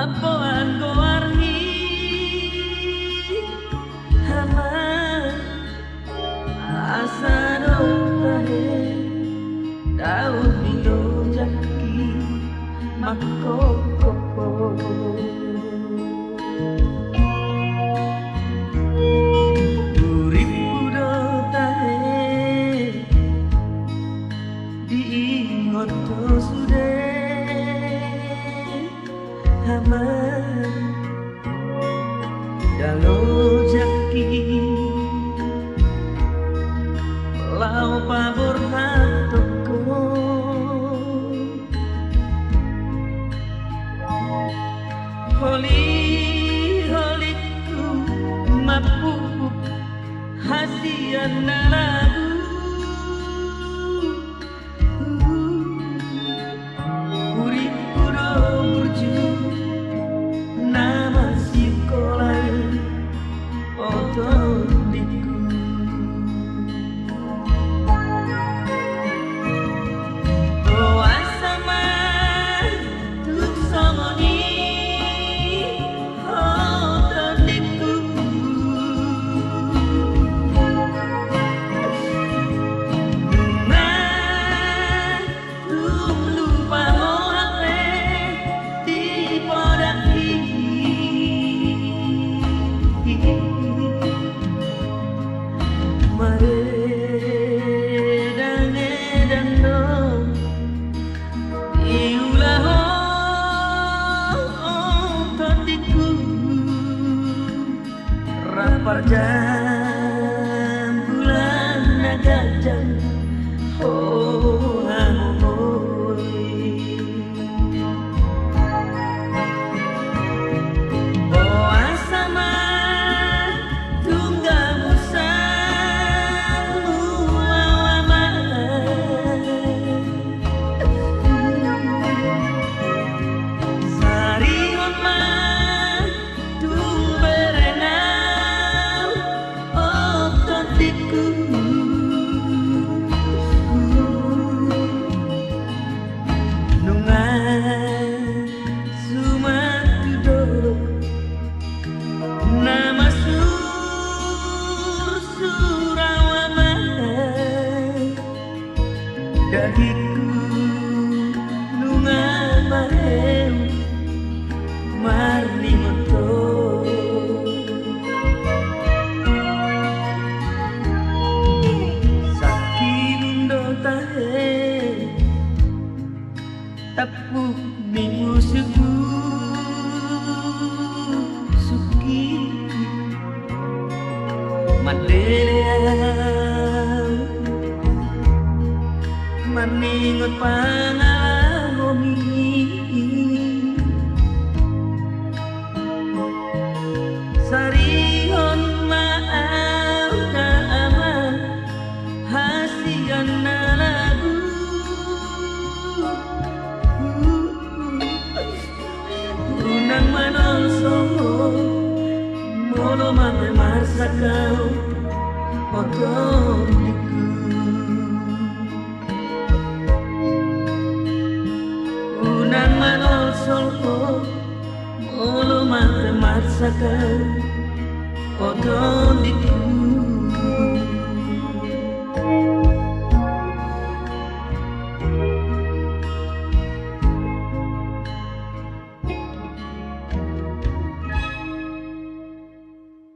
Mapoan goarhi hama asado tahe daun bilo jaki makokopo urip udo tahe diingot sude hama dalo jaki lau pabor hatoko holi holiku mapupuk hasian lagu urip kudo burju nama sikolai otodiku doa sama tuk somoni otodiku na tum lupa mohape di podaki Parjam bulan nagajang oh amoy oh asama tunggal musamu awama sarihon ma dagiku nunga maheu marni moto sakilundo tahe tapuk minggu suku suki mandelea maningot pangamomi sarihon maaf kaama hasian lagu unang manonso mono mate marsakau otodiku unang manonso mono mate marsakau otodiku